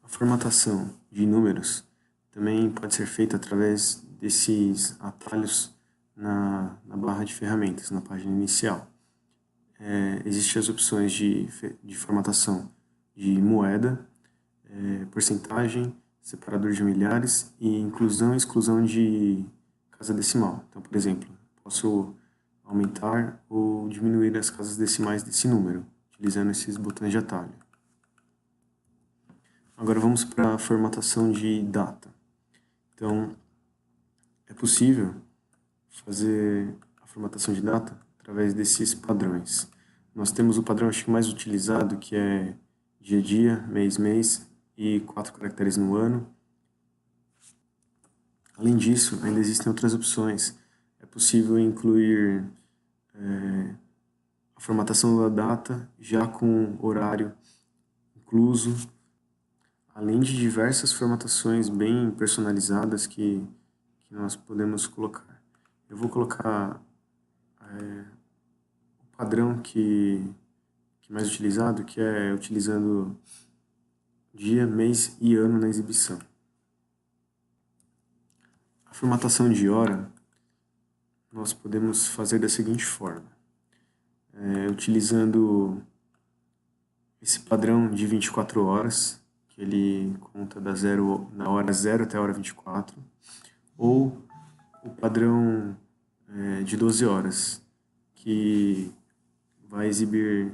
A formatação de números também pode ser feita através desses atalhos na barra de ferramentas, na página inicial. Existem as opções de formatação de moeda, porcentagem, separador de milhares e inclusão e exclusão de casa decimal. Então, por exemplo, posso aumentar ou diminuir as casas decimais desse número, utilizando esses botões de atalho. Agora vamos para a formatação de data. Então, é possível fazer a formatação de data através desses padrões. Nós temos o padrão acho que mais utilizado, que é dia, mês e 4 caracteres no ano. Além disso, ainda existem outras opções. É possível incluir a formatação da data já com horário incluso, além de diversas formatações bem personalizadas que nós podemos colocar. Eu vou colocar o padrão que mais utilizado, que é utilizando dia, mês e ano na exibição. A formatação de hora nós podemos fazer da seguinte forma, utilizando esse padrão de 24 horas, que ele conta da hora 0 até a hora 24, ou o padrão de 12 horas, que vai exibir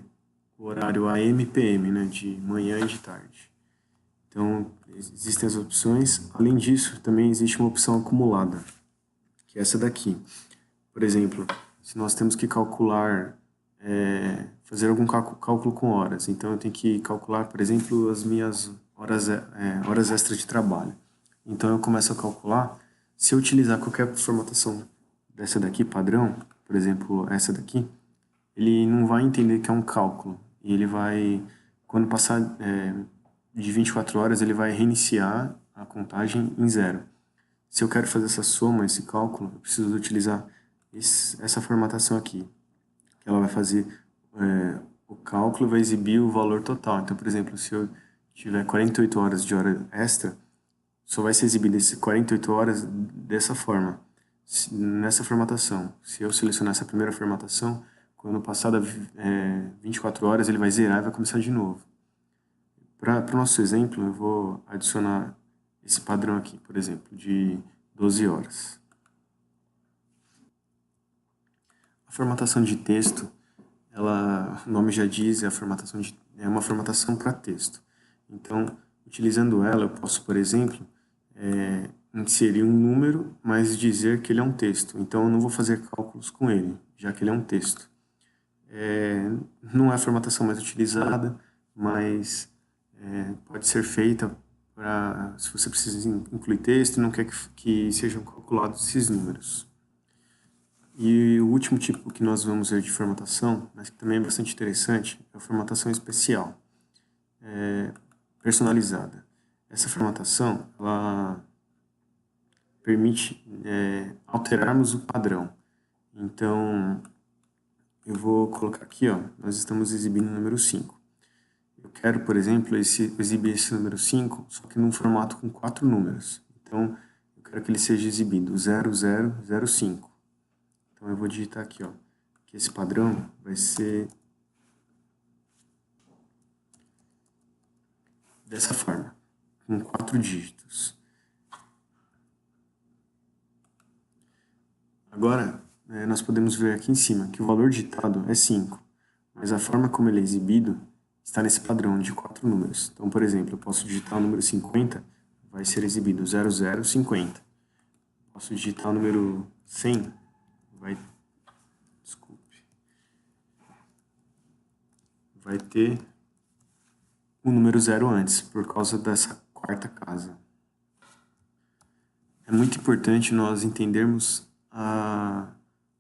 o horário AM e PM, né, de manhã e de tarde. Então, existem as opções. Além disso, também existe uma opção acumulada, que é essa daqui. Por exemplo, se nós temos que calcular, fazer algum cálculo com horas, então eu tenho que calcular, por exemplo, as minhas horas extras de trabalho. Então eu começo a calcular, se eu utilizar qualquer formatação dessa daqui, padrão, por exemplo, essa daqui, ele não vai entender que é um cálculo. E ele vai, quando passar de 24 horas, ele vai reiniciar a contagem em 0. Se eu quero fazer essa soma, esse cálculo, eu preciso utilizar essa formatação aqui. Ela vai fazer o cálculo e vai exibir o valor total. Então, por exemplo, se eu tiver 48 horas de hora extra, só vai ser exibido essas 48 horas dessa forma, nessa formatação. Se eu selecionar essa primeira formatação, quando passar 24 horas, ele vai zerar e vai começar de novo. Para o nosso exemplo, eu vou adicionar esse padrão aqui, por exemplo, de 12 horas. A formatação de texto, o nome já diz, é uma formatação para texto. Então, utilizando ela, eu posso, por exemplo, inserir um número, mas dizer que ele é um texto. Então, eu não vou fazer cálculos com ele, já que ele é um texto. Não é a formatação mais utilizada, mas pode ser feita se você precisa incluir texto e não quer que sejam calculados esses números. E o último tipo que nós vamos ver de formatação, mas que também é bastante interessante, é a formatação especial, personalizada. Essa formatação, ela permite alterarmos o padrão. Então, eu vou colocar aqui, nós estamos exibindo o número 5. Eu quero, por exemplo, exibir esse número 5, só que num formato com 4 números. Então, eu quero que ele seja exibido 0005. Então, eu vou digitar aqui, que esse padrão vai ser dessa forma, com 4 dígitos. Agora, nós podemos ver aqui em cima que o valor digitado é 5, mas a forma como ele é exibido está nesse padrão de 4 números. Então, por exemplo, eu posso digitar o número 50, vai ser exibido 0050. Posso digitar o número 100, vai ter o número 0 antes, por causa dessa quarta casa. É muito importante nós entendermos a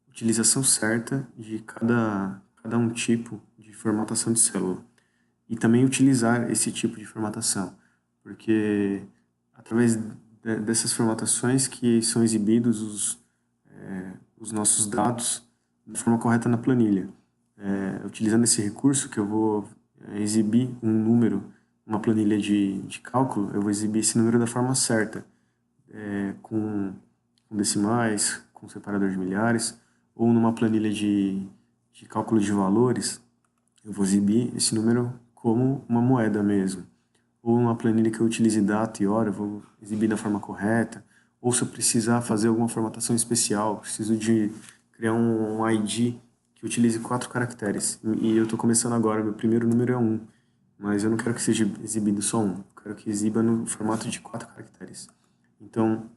utilização certa de cada um tipo de formatação de célula. E também utilizar esse tipo de formatação, porque através dessas formatações que são exibidos os nossos dados de forma correta na planilha. Utilizando esse recurso que eu vou exibir um número, uma planilha de cálculo, eu vou exibir esse número da forma certa, com decimais, com separador de milhares, ou numa planilha de cálculo de valores, eu vou exibir esse número como uma moeda mesmo. Ou numa planilha que eu utilize data e hora, eu vou exibir da forma correta. Ou se eu precisar fazer alguma formatação especial, preciso de criar um ID que utilize 4 caracteres. E eu estou começando agora, meu primeiro número é 1, mas eu não quero que seja exibido só 1, eu quero que exiba no formato de 4 caracteres. Então,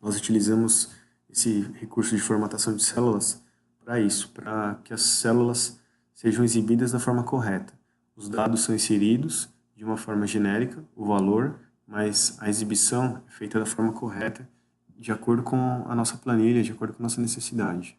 nós utilizamos esse recurso de formatação de células para isso, para que as células sejam exibidas da forma correta. Os dados são inseridos de uma forma genérica, o valor, mas a exibição é feita da forma correta, de acordo com a nossa planilha, de acordo com a nossa necessidade.